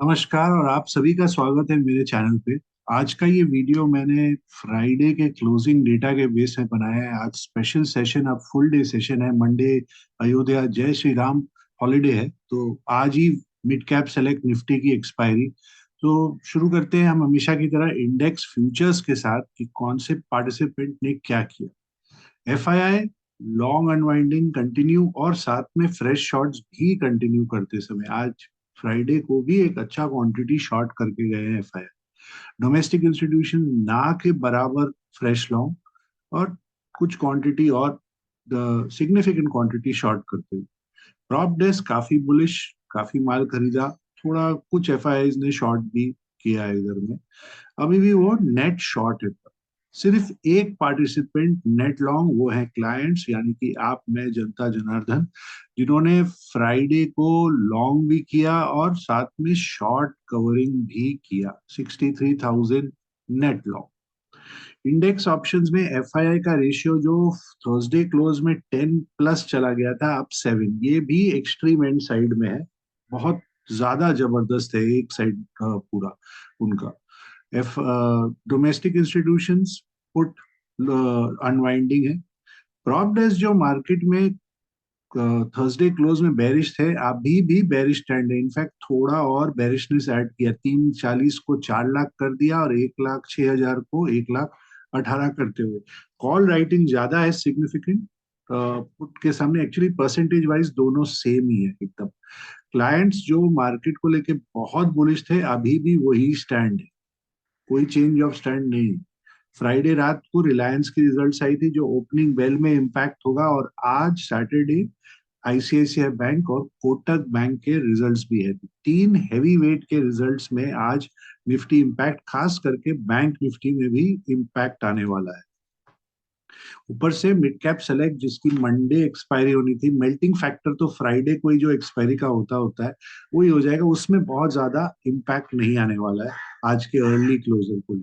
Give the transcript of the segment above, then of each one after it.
नमस्कार और आप सभी का स्वागत है मेरे चैनल पे। आज का ये वीडियो मैंने फ्राइडे के क्लोजिंग डेटा के बेस पे बनाया है। आज स्पेशल सेशन, अब फुल डे सेशन है। मंडे अयोध्या जय श्री राम हॉलीडे है, तो आज ही मिड कैप सेलेक्ट निफ्टी की एक्सपायरी। तो शुरू करते हैं हम हमेशा की तरह इंडेक्स फ्यूचर्स के साथ कि कौन से पार्टिसिपेंट ने क्या किया। एफआईआई लॉन्ग अनवाइंडिंग कंटिन्यू और साथ में फ्रेश शॉट्स भी कंटिन्यू करते समय आज फ्राइडे को भी एक अच्छा क्वांटिटी शॉर्ट करके गए हैं एफआईआई। डोमेस्टिक इंस्टीट्यूशन ना के बराबर फ्रेश लॉन्ग और कुछ क्वांटिटी और सिग्निफिकेंट क्वांटिटी शॉर्ट करते हुए। प्रॉप डेस्क काफी बुलिश, काफी माल खरीदा। थोड़ा कुछ एफआईआई ने शॉर्ट भी किया है इधर में। अभी भी वो नेट शॉर्ट है। सिर्फ एक पार्टिसिपेंट नेट लॉन्ग, वो है क्लाइंट्स यानी कि आप, मैं, जनता जनार्दन, जिन्होंने फ्राइडे को लॉन्ग भी किया और साथ में शॉर्ट कवरिंग भी किया। 63,000 नेट लॉन्ग। इंडेक्स ऑप्शंस में एफआईआई का रेशियो जो थर्सडे क्लोज में 10 प्लस चला गया था, अब 7। ये भी एक्सट्रीम एंड साइड में है। बहुत ज्यादा जबरदस्त है एक साइड पूरा उनका। F domestic institutions put unwinding है। प्रॉप डेस्क जो मार्केट में थर्सडे क्लोज में बेरिश थे, अभी भी बेरिश ट्रेंड है। इनफैक्ट थोड़ा और बेरिशनेस ऐड किया, 340 को 4 लाख कर दिया और 1,06,000 को 1,18,000 करते हुए। कॉल राइटिंग ज्यादा है सिग्निफिकेंट पुट के सामने। एक्चुअली परसेंटेज वाइज दोनों सेम ही है एकदम। क्लाइंट्स जो मार्केट को लेके बहुत बुलिश थे, अभी भी वही स्टैंड है, कोई चेंज ऑफ स्टैंड नहीं। फ्राइडे रात को रिलायंस की रिजल्ट्स आई थी जो ओपनिंग बेल में इम्पैक्ट होगा, और आज सैटरडे आईसीआईसीआई बैंक और कोटक बैंक के रिजल्ट्स भी है। तीन हैवी वेट के रिजल्ट्स में आज निफ्टी इम्पैक्ट, खास करके बैंक निफ्टी में भी इम्पैक्ट आने वाला है। ऊपर से मिड कैप सेलेक्ट जिसकी मंडे एक्सपायरी होनी थी, मेल्टिंग फैक्टर तो फ्राइडे को ही जो एक्सपायरी का होता होता है वही हो जाएगा, उसमें बहुत ज्यादा इम्पैक्ट नहीं आने वाला है आज के अर्ली क्लोजर को।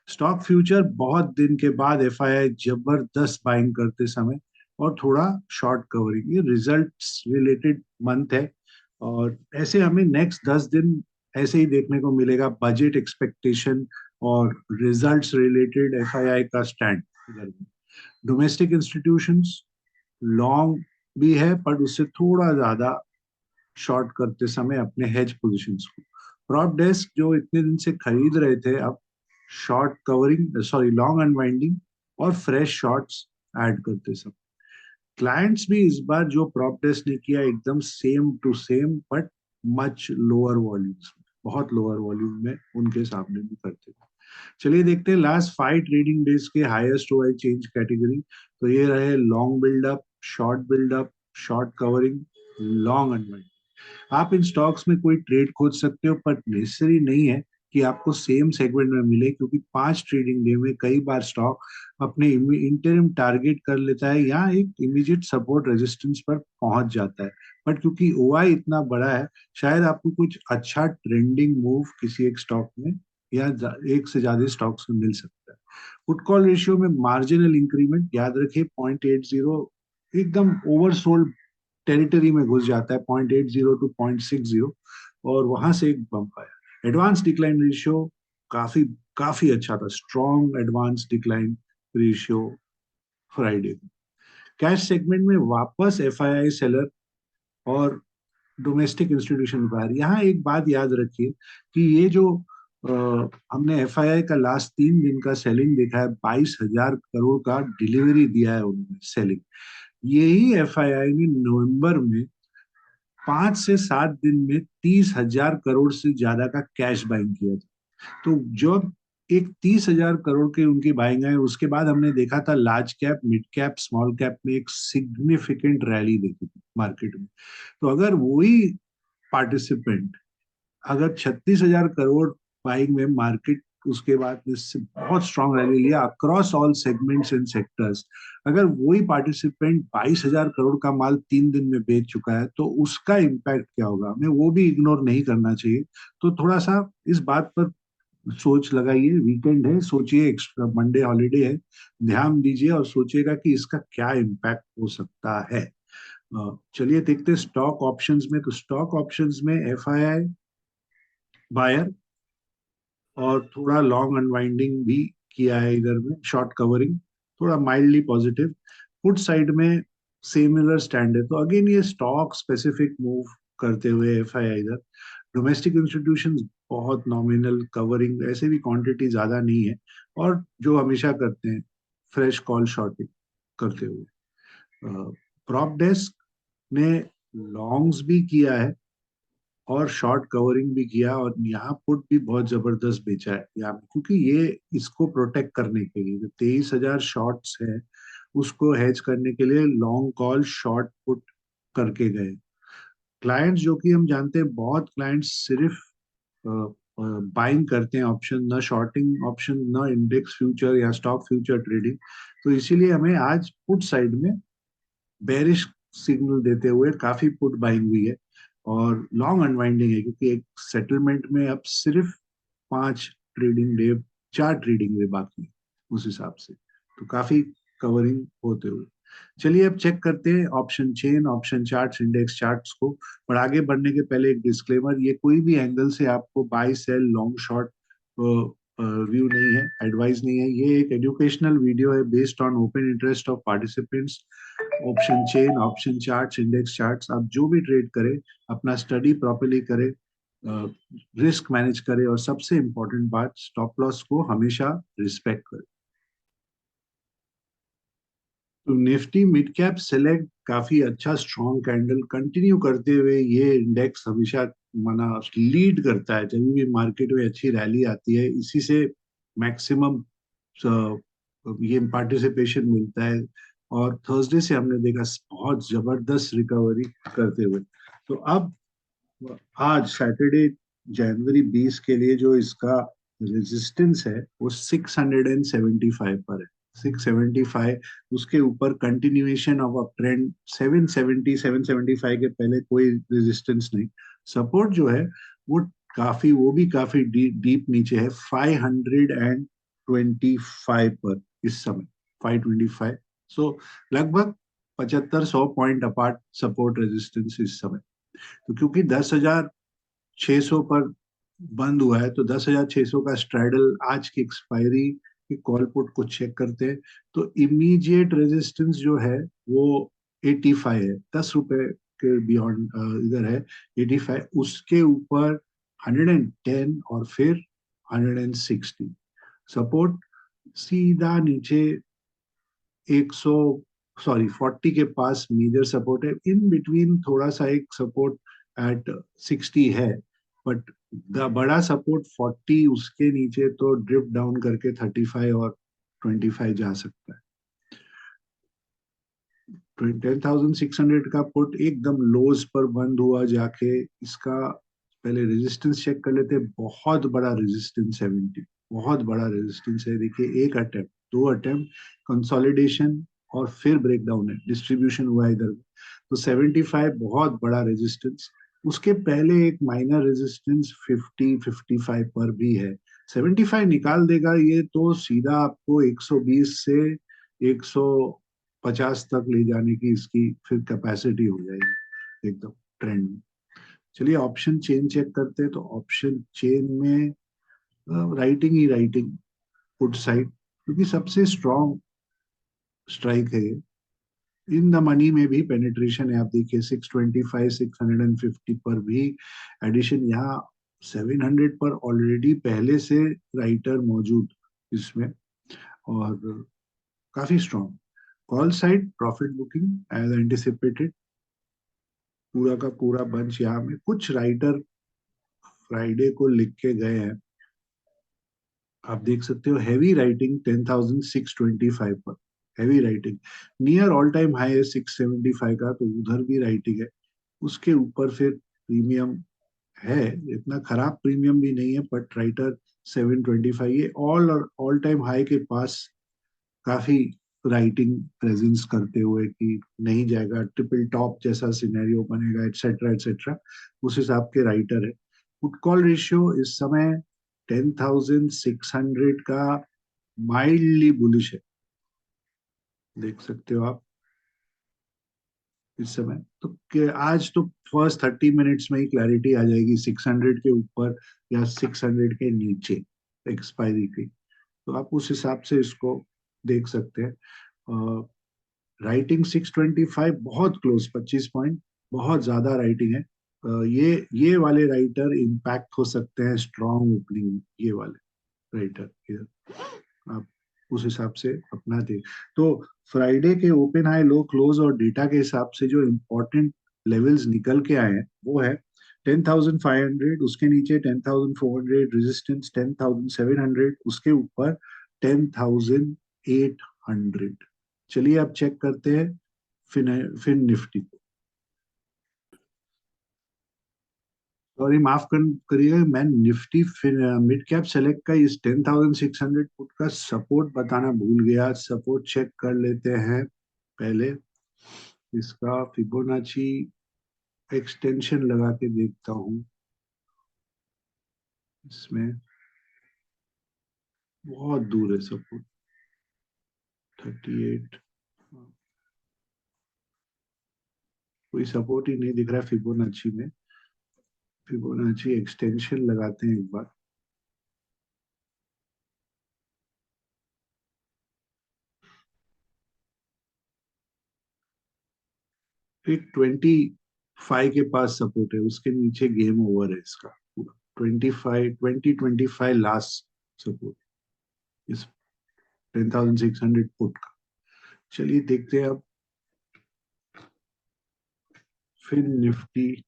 स्टॉक फ्यूचर बहुत दिन के बाद एफआईआई जबरदस्त बाइंग करते समय और थोड़ा शॉर्ट कवरिंग, ये रिजल्ट्स रिलेटेड मंथ है। और ऐसे हमें नेक्स्ट 10 दिन ऐसे ही देखने को मिलेगा, बजट एक्सपेक्टेशन और रिजल्ट्स रिलेटेड एफआईआई का स्टैंड। डोमेस्टिक इंस्टीट्यूशंस लॉन्ग भी है पर उससे थोड़ा ज्यादा शॉर्ट करते समय अपने हेज पोजीशंस को। प्रॉप डेस्क जो इतने दिन से खरीद रहे थे, अब short covering, sorry, long unwinding और फ्रेश शॉर्ट्स ऐड करते समय। क्लाइंट्स भी इस बार जो प्रॉप डेस्क ने किया एकदम same to same, but much lower volumes, बहुत लोअर वॉल्यूम में उनके सामने भी करते थे। चलिए देखते हैं लास्ट 5 ट्रेडिंग डेज के हाईएस्ट ओआई चेंज कैटेगरी। तो ये रहे long buildup, short short covering, long unwinding. आप इन स्टॉक्स में कोई ट्रेड खोज सकते हो, पर नेसेसरी नहीं है कि आपको सेम सेगमेंट में मिले, क्योंकि 5 ट्रेडिंग डे में कई बार स्टॉक अपने इंटरिम टारगेट कर लेता है या एक इमीडिएट सपोर्ट रेजिस्टेंस पर पहुंच जाता है। बट क्योंकि ओआई इतना बड़ा है, शायद आपको कुछ अच्छा ट्रेंडिंग मूव किसी एक स्टॉक में या एक से ज्यादा स्टॉक्स में मिल सकता है। पुट कॉल रेशियो में मार्जिनल इंक्रीमेंट याद रखिए, 0.80 एकदम ओवरसोल्ड टेरिटरी में घुस जाता है, 0.80 टू 0.60, और वहां से एक बम्प आया। एडवांस डिक्लाइन रेशियो काफी काफी अच्छा था, strong advance decline ratio Friday को। कैश सेगमेंट में वापस एफआईआई सेलर और डोमेस्टिक इंस्टीट्यूशन बाहर। यहाँ एक बात याद रखिए कि ये जो हमने एफआईआई का लास्ट 3 दिन का सेलिंग देखा है, 22,000 करोड़ का डिलीवरी दिया है उन्होंने सेलिंग। यही एफआईआई ने नवंबर में 5 से 7 दिन में 30,000 करोड़ से ज्यादा का कैश बाइंग किया था। तो जब एक 30,000 करोड़ की उनकी बाइंग है, उसके बाद हमने देखा था large cap, mid cap, small cap में एक सिग्निफिकेंट रैली देखी थी मार्केट में। तो अगर वही पार्टिसिपेंट अगर 36,000 करोड़ बाइंग में मार्केट उसके बाद इससे बहुत स्ट्रांग रैली लिया across all segments and sectors, अगर वही पार्टिसिपेंट 22,000 करोड़ का माल 3 दिन में बेच चुका है, तो उसका इम्पैक्ट क्या होगा, हमें वो भी इग्नोर नहीं करना चाहिए। तो थोड़ा सा इस बात पर सोच लगाइए, वीकेंड है, सोचिए, एक्स्ट्रा मंडे हॉलीडे है, ध्यान दीजिए और सोचिएगा कि इसका क्या इम्पैक्ट हो सकता है। चलिए देखते हैं स्टॉक ऑप्शंस में। तो स्टॉक ऑप्शंस में एफआईआई बायर, और थोड़ा लॉन्ग अनवाइंडिंग भी किया है इधर में, शॉर्ट कवरिंग, थोड़ा माइल्डली पॉजिटिव। पुट साइड में सिमिलर स्टैंड है। तो अगेन ये स्टॉक स्पेसिफिक मूव करते हुए एफ आई इधर। डोमेस्टिक इंस्टीट्यूशंस बहुत नॉमिनल कवरिंग, ऐसे भी क्वांटिटी ज्यादा नहीं है, और जो हमेशा करते हैं फ्रेश कॉल शॉर्टिंग करते हुए। प्रॉप डेस्क ने लॉन्ग्स भी किया है और शॉर्ट कवरिंग भी किया, और यहाँ पुट भी बहुत जबरदस्त बेचा है यहाँ पे, क्योंकि ये इसको प्रोटेक्ट करने के लिए जो 23,000 शॉर्ट्स है उसको हेज करने के लिए लॉन्ग कॉल शॉर्ट पुट करके गए क्लाइंट्स। जो कि हम जानते हैं बहुत क्लाइंट्स सिर्फ बाइंग करते हैं ऑप्शन, न शॉर्टिंग ऑप्शन, न इंडेक्स फ्यूचर या स्टॉक फ्यूचर ट्रेडिंग। तो इसीलिए हमें आज पुट साइड में बेरिश सिग्नल देते हुए काफी पुट बाइंग हुई है, और लॉन्ग अनवाइंडिंग है, क्योंकि एक सेटलमेंट में अब सिर्फ 5 ट्रेडिंग डे, 4 ट्रेडिंग डे बाकी है उस हिसाब से। तो काफी कवरिंग होते हुए। चलिए अब चेक करते हैं option chain, option charts, index charts को। पर आगे बढ़ने के पहले एक डिस्क्लेमर, ये कोई भी एंगल से आपको buy sell long short view नहीं है, एडवाइस नहीं है। ये एक एजुकेशनल वीडियो है based on open interest of participants. Option chain, option charts, index charts, आप जो भी ट्रेड करें अपना स्टडी प्रॉपरली करें, रिस्क मैनेज करें, और सबसे इंपॉर्टेंट बात, स्टॉप लॉस को हमेशा रिस्पेक्ट करें। तो निफ्टी मिड कैप सेलेक्ट काफी अच्छा स्ट्रॉन्ग कैंडल कंटिन्यू करते हुए ये इंडेक्स हमेशा माना लीड करता है जब भी मार्केट में अच्छी रैली आती है, इसी से मैक्सिमम ये पार्टिसिपेशन मिलता है। और थर्सडे से हमने देखा बहुत जबरदस्त रिकवरी करते हुए। तो अब आज सैटरडे जनवरी 20 के लिए जो इसका रेजिस्टेंस है वो 675 पर है, 675। उसके ऊपर कंटिन्यूएशन ऑफ अ ट्रेंड, 770 775 के पहले कोई रेजिस्टेंस नहीं। सपोर्ट जो है वो काफी, वो भी काफी डीप नीचे है, 525 पर इस समय, 525। सो लगभग 7500 पॉइंट अपार्ट सपोर्ट रेजिस्टेंस इस समय। तो क्योंकि 10,600 पर बंद हुआ है, तो 10,600 का स्ट्रैडल आज की एक्सपायरी की कॉल पुट को चेक करते हैं, तो इमीडिएट रेजिस्टेंस जो है वो 85 है, 10 रुपए के बियॉन्ड इधर है 85। उसके ऊपर 110 और फिर 160 सपोर्ट। सीधा नीचे 100, सॉरी 40 के पास मेजर सपोर्ट है, इन बिटवीन थोड़ा सा एक सपोर्ट एट 60 है, बट बड़ा सपोर्ट 40, उसके नीचे तो ड्रिफ्ट डाउन करके 35 और 25 जा सकता है। 10,600 का पुट एकदम लोज पर बंद हुआ जाके, इसका पहले रेजिस्टेंस चेक कर लेते हैं। बहुत बड़ा रेजिस्टेंस 70, बहुत बड़ा रेजिस्टेंस है। देखिए एक अटेम्प्ट, दो अटेम्प्ट, कंसोलिडेशन, और फिर ब्रेकडाउन है, डिस्ट्रीब्यूशन हुआ है इधर। तो 75 बहुत बड़ा रेजिस्टेंस। उसके पहले एक माइनर रेजिस्टेंस 50 55 पर भी है। 75 निकाल देगा ये तो सीधा आपको 120 से 150 तक ले जाने की इसकी फिर कैपेसिटी हो जाएगी एकदम ट्रेंड में। चलिए ऑप्शन चेन चेक करते हैं। तो ऑप्शन चेन में राइटिंग ही राइटिंग, पुट साइड, क्योंकि सबसे स्ट्रॉन्ग स्ट्राइक है ये। इन द मनी में भी पेनिट्रेशन है, आप देखिए 625 650 पर भी एडिशन। यहाँ 700 पर ऑलरेडी पहले से राइटर मौजूद इसमें, और काफी strong. Call side profit booking as anticipated, पूरा का पूरा बंच। यहाँ में कुछ राइटर फ्राइडे को लिख के गए हैं, आप देख सकते हो हैवी राइटिंग 10,625 पर, heavy writing. Near all time high है 675 का, तो उधर भी राइटिंग है। उसके ऊपर फिर प्रीमियम है, इतना खराब प्रीमियम भी नहीं है, बट राइटर 725, ये ऑल ऑल टाइम हाई के पास काफी राइटिंग प्रेजेंस करते हुए कि नहीं जाएगा, ट्रिपल टॉप जैसा सिनेरियो बनेगा, एटसेट्रा एटसेट्रा, उस हिसाब के राइटर है। पुट कॉल रेशियो इस समय 10,600 का माइल्डली बुलिश है, देख सकते हो आप। इस समय तो आज तो फर्स्ट 30 मिनट्स में ही क्लैरिटी आ जाएगी 600 के ऊपर या 600 के नीचे एक्सपायरी की। तो आप उस हिसाब से इसको देख सकते हैं। राइटिंग 625 बहुत क्लोज, 25 पॉइंट, बहुत ज्यादा राइटिंग है। ये वाले राइटर इम्पैक्ट हो सकते हैं स्ट्रॉन्ग ओपनिंग, ये वाले राइटर आप उस हिसाब से अपना दे। तो फ्राइडे के ओपन हाई लो क्लोज और डेटा के हिसाब से जो इम्पोर्टेंट लेवल्स निकल के आए हैं वो है 10,500, उसके नीचे 10,400 रेजिस्टेंस, 10,700, उसके ऊपर 10,800। चलिए अब चेक करते हैं फिन फिन निफ्टी को। सॉरी, माफ करिए, मैं निफ्टी फिर मिड कैप सेलेक्ट का इस 10,600 पुट का सपोर्ट बताना भूल गया। सपोर्ट चेक कर लेते हैं पहले। इसका फिबोनाची एक्सटेंशन लगा के देखता हूँ। इसमें बहुत दूर है सपोर्ट, 38। कोई सपोर्ट ही नहीं दिख रहा है फिबोनाची में। फिबोनाची एक्सटेंशन लगाते हैं एक बार। एक 25 के पास सपोर्ट है, उसके नीचे गेम ओवर है इसका पूरा। 25, 2025 लास्ट सपोर्ट इस 10,600 पुट का। चलिए देखते हैं अब फिर निफ्टी।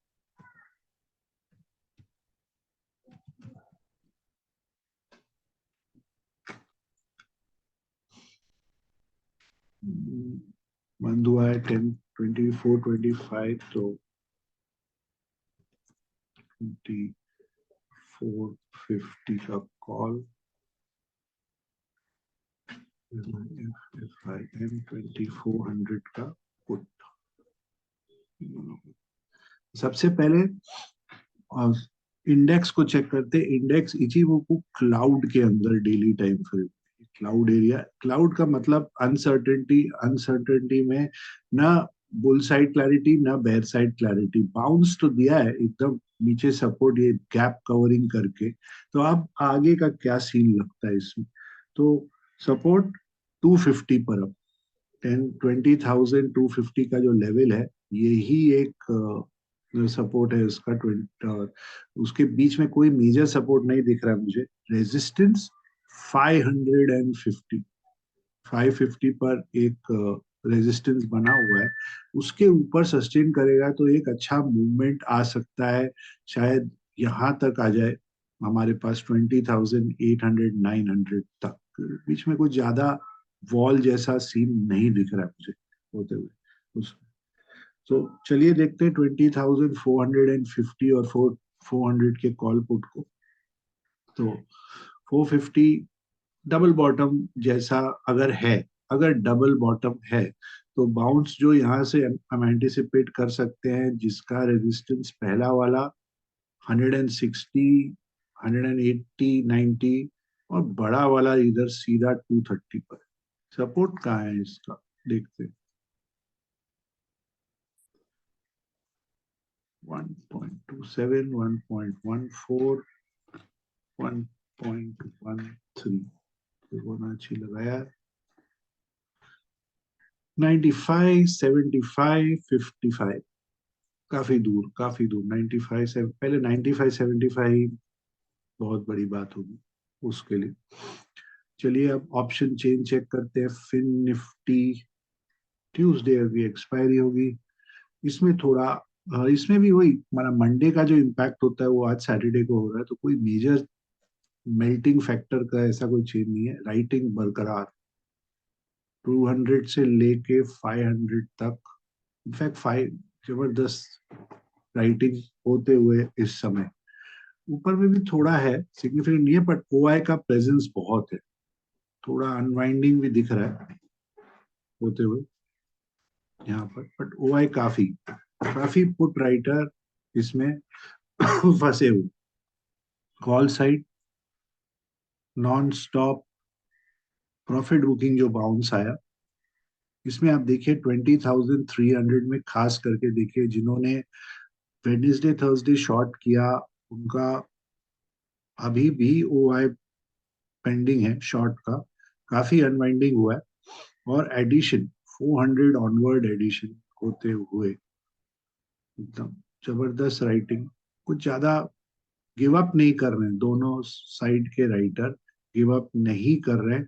बंद हुआ है 10, 24, 25, तो 2450 का कॉल। एफ आई एम 2400 का पुट। सबसे पहले इंडेक्स को चेक करते हैं। इंडेक्स इचिबोकू क्लाउड के अंदर daily time frame, cloud area. Cloud का मतलब अनसर्टेनिटी, अनसर्टेनिटी में ना बुल साइड क्लैरिटी ना बेयर साइड क्लैरिटी। बाउंस तो दिया है एकदम नीचे सपोर्ट, ये गैप कवरिंग करके। तो अब आगे का क्या सीन लगता है इसमें? तो सपोर्ट 250 पर, अब 10, 20,250 का जो लेवल है, यही एक सपोर्ट है उसका। 20 उसके बीच में कोई मेजर सपोर्ट नहीं दिख रहा है मुझे। रेजिस्टेंस 550, 550 पर एक रेजिस्टेंस बना हुआ है। उसके ऊपर सस्टेन करेगा तो एक अच्छा मूवमेंट आ सकता है, शायद यहाँ तक आ जाए हमारे पास 20,800, 900 तक। बीच में कुछ ज्यादा वॉल जैसा सीन नहीं दिख रहा है मुझे होते हुए उस। तो चलिए देखते हैं 20,450 और 400 के कॉल पुट को। तो 450 डबल बॉटम जैसा अगर है, अगर डबल बॉटम है, तो बाउंस जो यहाँ से हम एंटिसिपेट कर सकते हैं, जिसका रेजिस्टेंस पहला वाला 160, 180, 90, और बड़ा वाला इधर सीधा 230 पर। सपोर्ट कहाँ है इसका, देखते हैं। 1.27, 1.14, 1.13 फिबोनाची लगाया। 95, 75, 55, काफी दूर, काफी दूर। 95 से पहले 95, 75 बहुत बड़ी बात होगी उसके लिए। चलिए अब ऑप्शन चेन चेक करते हैं। फिन निफ्टी ट्यूसडे अभी एक्सपायरी होगी। इसमें थोड़ा इसमें भी वही हमारा मंडे का जो इम्पैक्ट होता है वो आज सैटरडे को हो रहा है। तो कोई मेजर मेल्टिंग फैक्टर का ऐसा कोई चेंज नहीं है। राइटिंग बरकरार 200 से लेके 500 तक। इनफैक्ट 5 जबरदस्त राइटिंग होते हुए इस समय। ऊपर में भी थोड़ा है, सिग्निफिकेंट नहीं है, बट ओआई का प्रेजेंस बहुत है। थोड़ा अनवाइंडिंग भी दिख रहा है होते हुए यहाँ पर, बट ओआई काफी काफी पुट राइटर इसमें फंसे हुए। Call side non stop profit booking जो बाउंस आया इसमें आप देखिए 20,300 में खास करके देखिए, जिन्होंने वेडनेसडे थर्सडे शॉर्ट किया उनका अभी भी ओआई पेंडिंग है शॉर्ट का, काफी अनवाइंडिंग हुआ है। और एडिशन 400 ऑनवर्ड एडिशन होते हुए एकदम जबरदस्त राइटिंग, कुछ ज्यादा गिव अप नहीं कर रहे हैं, दोनों साइड के राइटर गिव अप नहीं कर रहे हैं।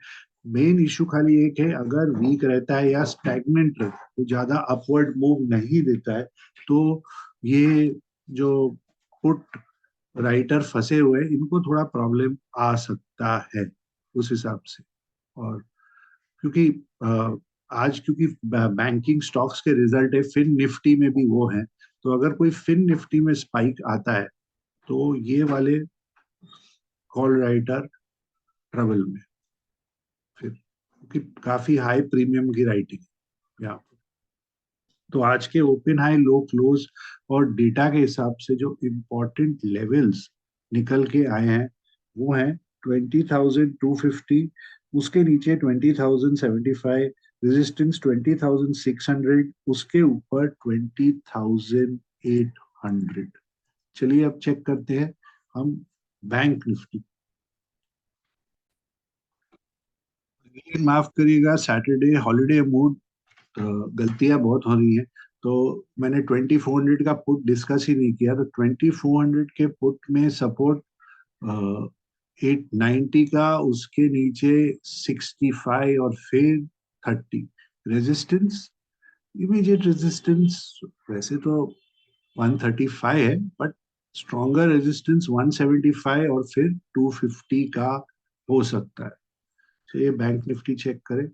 मेन इशू खाली एक है, अगर वीक रहता है या स्टैग्नेंट रहता है, तो ज्यादा अपवर्ड मूव नहीं देता है, तो ये जो पुट राइटर फंसे हुए हैं, इनको थोड़ा प्रॉब्लम आ सकता है उस हिसाब से। और क्योंकि आज क्योंकि बैंकिंग स्टॉक्स के रिजल्ट है, फिन निफ्टी में भी वो है, तो अगर कोई फिन निफ्टी में स्पाइक आता है तो ये वाले कॉल राइटर ट्रबल में फिर, क्योंकि काफी हाई प्रीमियम की राइटिंग है यहाँ पर। तो आज के ओपन हाई लो क्लोज और डेटा के हिसाब से जो इम्पोर्टेंट लेवल्स निकल के आए हैं वो हैं 20,250, उसके नीचे 20,075, रेजिस्टेंस 20,600, उसके ऊपर 20,800। चलिए अब चेक करते हैं हम बैंक निफ्टी। ये माफ करिएगा, सैटरडे हॉलीडे मूड, गलतियां बहुत हो रही हैं। तो मैंने 2400 का पुट डिस्कस ही नहीं किया, तो 2400 के पुट में सपोर्ट 890 का, उसके नीचे 65 और फिर 30 रेजिस्टेंस। इमीडिएट रेजिस्टेंस वैसे तो 135 है, बट स्ट्रॉन्गर रेजिस्टेंस 175 और फिर 250 का हो सकता है। चलिए बैंक निफ्टी चेक करें।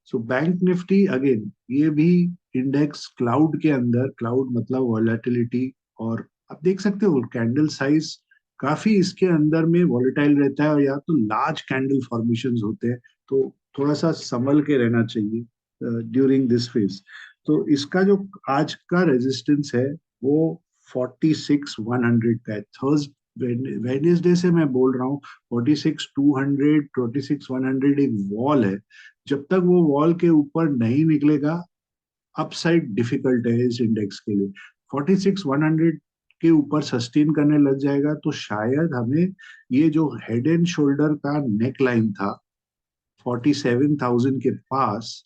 सो बैंक निफ्टी अगेन ये भी इंडेक्स क्लाउड के अंदर, क्लाउड मतलब वॉलेटिलिटी, और आप देख सकते हो कैंडल साइज काफी इसके अंदर में वॉलेटाइल रहता है, और या तो लार्ज कैंडल फॉर्मेशंस होते हैं, तो थोड़ा सा संभल के रहना चाहिए ड्यूरिंग दिस फेज। तो इसका जो आज का रेजिस्टेंस है वो 46,100 का है। थर्स वेडनेसडे से मैं बोल रहा हूँ 46,200, 46,100 एक वॉल है। जब तक वो वॉल के ऊपर नहीं निकलेगा, अपसाइड डिफिकल्ट है इस इंडेक्स के लिए। 46,100 के ऊपर सस्टेन करने लग जाएगा तो शायद हमें ये जो हेड एंड शोल्डर का नेक लाइन था 47,000 के पास,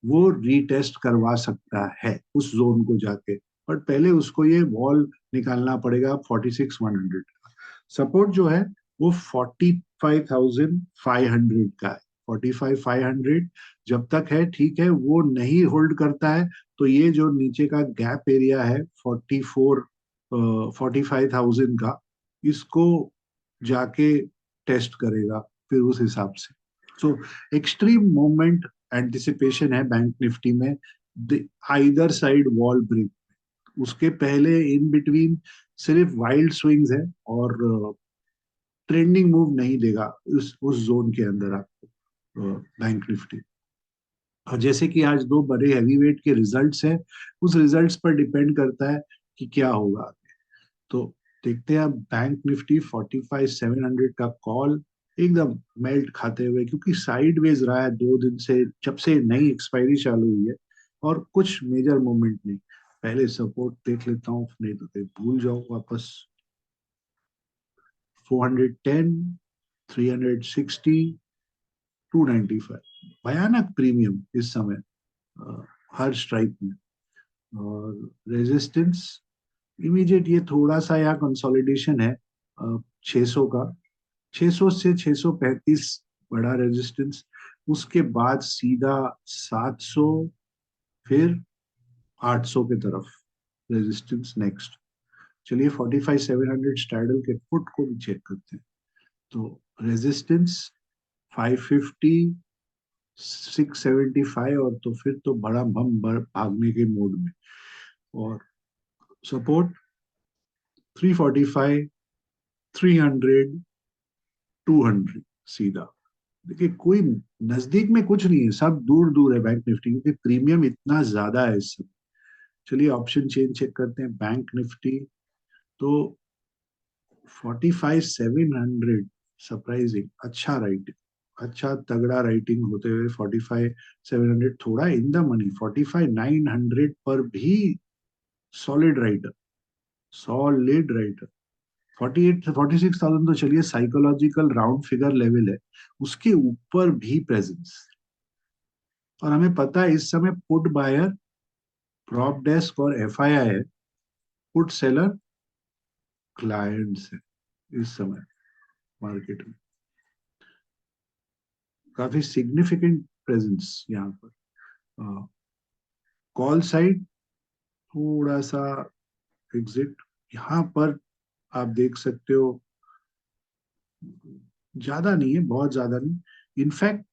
वो रीटेस्ट करवा सकता है उस जोन को जाके। बट पहले उसको ये वॉल निकालना पड़ेगा 46,100। सपोर्ट जो है वो 45,500 का है। 45,500 जब तक है ठीक है, वो नहीं होल्ड करता है तो ये जो नीचे का गैप एरिया है 45,000 का, इसको जाके टेस्ट करेगा फिर उस हिसाब से। सो एक्सट्रीम मूवमेंट एंटिसिपेशन है बैंक निफ्टी में, आइदर साइड वॉल ब्रेक। उसके पहले इन बिटवीन सिर्फ वाइल्ड स्विंग्स है, और ट्रेंडिंग मूव नहीं देगा उस जोन के अंदर आपको बैंक निफ्टी। और जैसे कि आज दो बड़े हैवीवेट के रिजल्ट्स हैं, उस रिजल्ट्स पर डिपेंड करता है कि क्या होगा। तो देखते हैं अब बैंक निफ्टी 45,700 का कॉल एकदम मेल्ट खाते हुए, क्योंकि साइडवेज रहा है 2 दिन से, जब से नई एक्सपायरी चालू हुई है, और कुछ मेजर मूवमेंट नहीं। पहले सपोर्ट देख लेता हूँ, नहीं तो फिर भूल जाओ वापस। 410, 360, 295, भयानक प्रीमियम इस समय हर स्ट्राइक में। और रेजिस्टेंस इमीडिएट ये थोड़ा सा यहाँ कंसोलिडेशन है 600 का, 600 से 635 बड़ा रेजिस्टेंस, उसके बाद सीधा 700, फिर 800 के तरफ रेजिस्टेंस नेक्स्ट। चलिए 45,700 स्ट्रैडल के फुट को भी चेक करते हैं। तो रेजिस्टेंस 550, 675, और तो फिर तो बड़ा बम भागने के मोड में। और सपोर्ट 345, 300, 200 सीधा। देखिए कोई नजदीक में कुछ नहीं है, सब दूर दूर है बैंक निफ्टी, क्योंकि प्रीमियम इतना ज्यादा है इस समय। चलिए ऑप्शन चेन चेक करते हैं बैंक निफ्टी। तो 45,700 सरप्राइजिंग, अच्छा राइटिंग, अच्छा तगड़ा राइटिंग होते हुए 45,700 थोड़ा इन द मनी, 45,900 पर भी सॉलिड राइटर, सॉलिड राइटर। 46,000 तो चलिए साइकोलॉजिकल राउंड फिगर लेवल है, उसके ऊपर भी प्रेजेंस। और हमें पता है इस समय पुट बायर, प्रॉप डेस्क और एफआईआई है, पुट सेलर क्लाइंट्स है इस समय मार्केट में, काफी सिग्निफिकेंट प्रेजेंस यहाँ पर। कॉल साइड थोड़ा सा एग्जिट यहाँ पर आप देख सकते हो, ज्यादा नहीं है, बहुत ज्यादा नहीं। In fact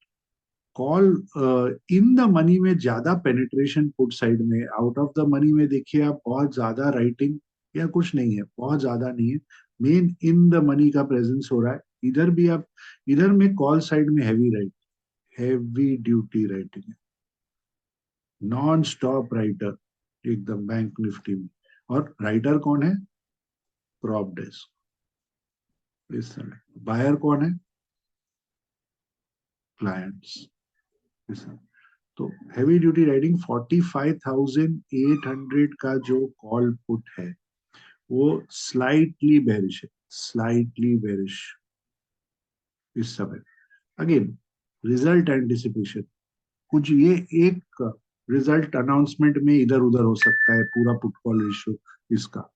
call in the money में ज्यादा पेनिट्रेशन पुट साइड में, आउट ऑफ द मनी में देखिए आप बहुत ज्यादा राइटिंग या कुछ नहीं है, बहुत ज्यादा नहीं है। मेन इन द मनी का प्रेजेंस हो रहा है। इधर भी आप, इधर में कॉल साइड में heavy right, heavy duty writing है, नॉन स्टॉप राइटर एकदम बैंक निफ्टी में। और राइटर कौन है? प्रॉप डेस्क इस समय। बायर कौन है? क्लाइंट्स इस समय। तो हैवी ड्यूटी राइटिंग 45,800 का जो कॉल पुट है वो स्लाइटली बेरिश है, स्लाइटली बेरिश इस समय। अगेन रिजल्ट एंटिसिपेशन, कुछ ये एक रिजल्ट अनाउंसमेंट में इधर उधर हो सकता है पूरा पुट कॉल रेशियो इसका।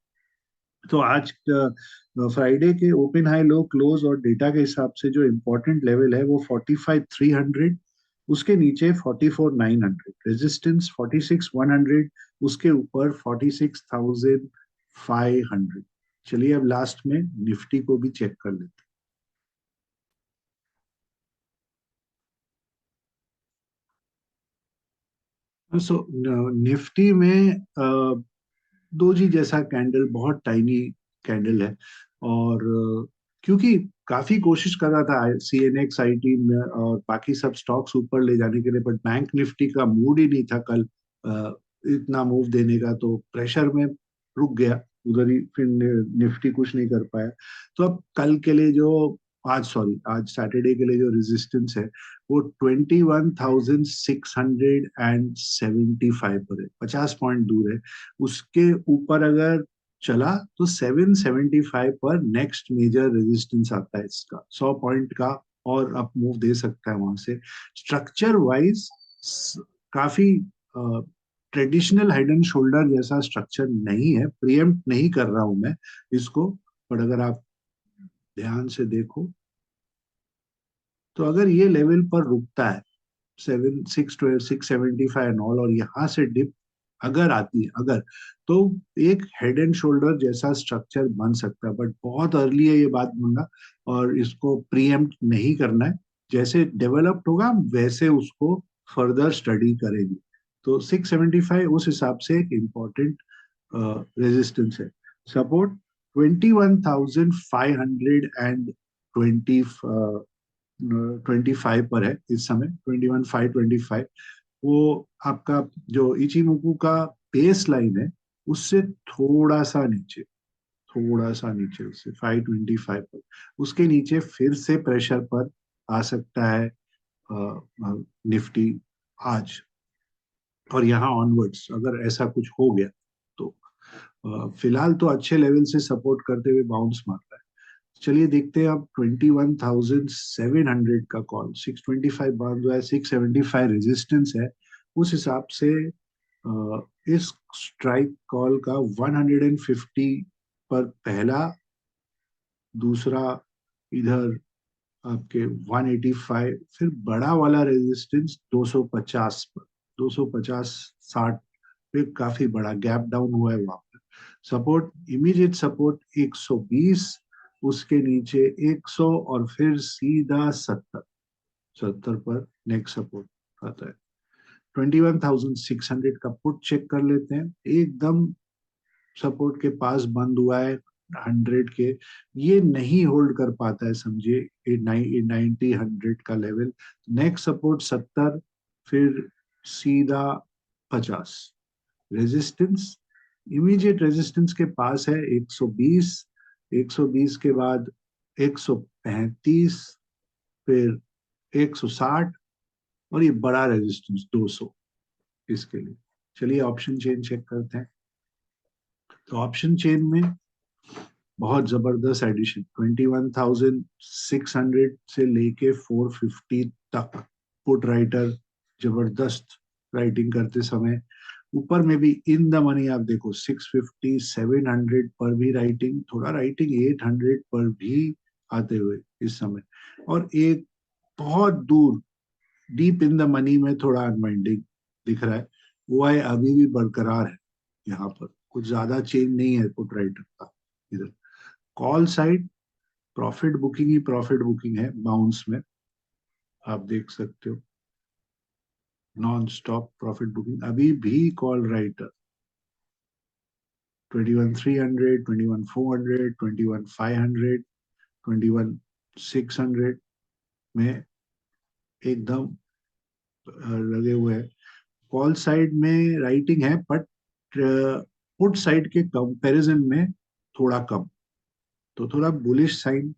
तो आज फ्राइडे के ओपन हाई लो क्लोज और डेटा के हिसाब से जो इम्पोर्टेंट लेवल है वो 45,300, उसके नीचे 44,900, रेजिस्टेंस 46,100, उसके ऊपर 46,500। चलिए अब लास्ट में निफ्टी को भी चेक कर लेते हैं। सो निफ्टी में दोजी जैसा कैंडल, बहुत टाइनी कैंडल है। और क्योंकि काफी कोशिश कर रहा था सीएनएक्स आईटी में और बाकी सब स्टॉक्स ऊपर ले जाने के लिए, बट बैंक निफ्टी का मूड ही नहीं था कल अ, इतना मूव देने का, तो प्रेशर में रुक गया उधर ही, फिर निफ्टी कुछ नहीं कर पाया। तो अब कल के लिए जो, आज सॉरी आज सैटरडे के लिए जो रेजिस्टेंस है वो 21,675 पर है, 50 पॉइंट दूर है। उसके ऊपर अगर चला तो 775 पर नेक्स्ट मेजर रेजिस्टेंस आता है इसका, 100 पॉइंट का और अप मूव दे सकता है वहां से। स्ट्रक्चर वाइज काफी ट्रेडिशनल हेड एंड शोल्डर जैसा स्ट्रक्चर नहीं है, प्रियम्प्ट नहीं कर रहा हूं मैं इसको, पर अगर आप ध्यान से देखो तो अगर ये लेवल पर रुकता है 675 एंड ऑल, और यहाँ से डिप अगर आती है, अगर, तो एक हेड एंड शोल्डर जैसा स्ट्रक्चर बन सकता है, बट बहुत अर्ली है ये बात बोलना, और इसको प्रीएम्प्ट नहीं करना है। जैसे डेवलप्ड होगा वैसे उसको फर्दर स्टडी करेंगे। तो 675 उस हिसाब से एक इम्पोर्टेंट रेजिस्टेंस है। सपोर्ट 21,520 25 पर है इस समय, 21,525। वो आपका जो इचिमुकु का बेस लाइन है उससे थोड़ा सा नीचे, थोड़ा सा नीचे उससे 525 पर, उसके नीचे फिर से प्रेशर पर आ सकता है निफ्टी आज। और यहाँ ऑनवर्ड्स अगर ऐसा कुछ हो गया तो फिलहाल तो अच्छे लेवल से सपोर्ट करते हुए बाउंस मार रहा है। चलिए देखते हैं अब 21,700 का कॉल, 625 बाउंस हुआ है, 675 रेजिस्टेंस है। उस हिसाब से इस स्ट्राइक कॉल का 150 पर पहला, दूसरा इधर आपके 185, फिर बड़ा वाला रेजिस्टेंस 250 पर, 250 60 पे काफी बड़ा गैप डाउन हुआ है वहां पर। सपोर्ट, इमीडिएट सपोर्ट 120, उसके नीचे 100 और फिर सीधा 70, 70 पर नेक्स्ट सपोर्ट आता है। 21,600 का पुट चेक कर लेते हैं, एकदम सपोर्ट के पास बंद हुआ है 100 के, ये नहीं होल्ड कर पाता है समझिए 90 100 का लेवल। नेक्स्ट सपोर्ट 70, फिर सीधा 50। रेजिस्टेंस, इमीडिएट रेजिस्टेंस के पास है 120, 120 के बाद 135, फिर 160, और ये बड़ा रेजिस्टेंस 200 इसके लिए। चलिए ऑप्शन चेन चेक करते हैं। तो ऑप्शन चेन में बहुत जबरदस्त एडिशन, 21,600 से लेके 450 तक पुट राइटर जबरदस्त राइटिंग करते समय। ऊपर में भी इन द मनी आप देखो 650 700 पर भी राइटिंग, थोड़ा राइटिंग 800 पर भी आते हुए इस समय। और एक बहुत दूर डीप इन द मनी में थोड़ा अनवाइंडिंग दिख रहा है, वो है अभी भी बरकरार है। यहाँ पर कुछ ज्यादा चेंज नहीं है पुट राइटर का। इधर कॉल साइड प्रॉफिट बुकिंग ही प्रॉफिट बुकिंग है, बाउंस में आप देख सकते हो, नॉन स्टॉप प्रॉफिट बुकिंग। अभी भी कॉल राइटर 21,300, 21,400, 21,500, 21,600 में एकदम लगे हुए हैं। कॉल साइड में राइटिंग है, बट पुट साइड के कंपैरिजन में थोड़ा कम। तो थोड़ा बुलिश साइन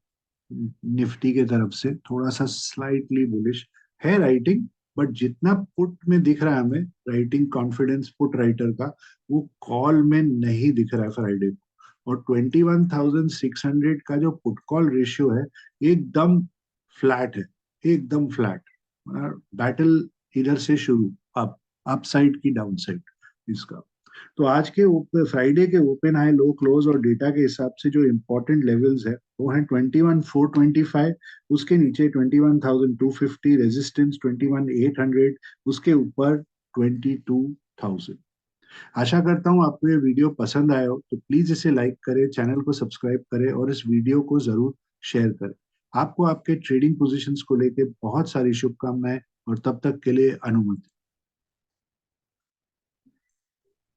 निफ्टी के तरफ से, थोड़ा सा स्लाइटली बुलिश है राइटिंग। बट जितना पुट में दिख रहा है हमें राइटिंग कॉन्फिडेंस पुट राइटर का, वो कॉल में नहीं दिख रहा है फ्राइडे को। और 21,600 का जो पुट कॉल रेशियो है एकदम फ्लैट है, एकदम फ्लैट। बैटल इधर से शुरू, अप साइड की डाउन साइड इसका। तो आज के फ्राइडे के ओपन हाई लो क्लोज और डेटा के हिसाब से जो इम्पोर्टेंट लेवल्स है वो है 21,425, उसके नीचे 21,250 रेजिस्टेंस, 21,800, उसके ऊपर 22,000। आशा करता हूँ आपको ये वीडियो पसंद आया हो, तो प्लीज इसे लाइक करें, चैनल को सब्सक्राइब करें और इस वीडियो को जरूर शेयर करें। आपको आपके ट्रेडिंग पोजीशंस को लेकर बहुत सारी शुभकामनाएं, और तब तक के लिए अनुमति।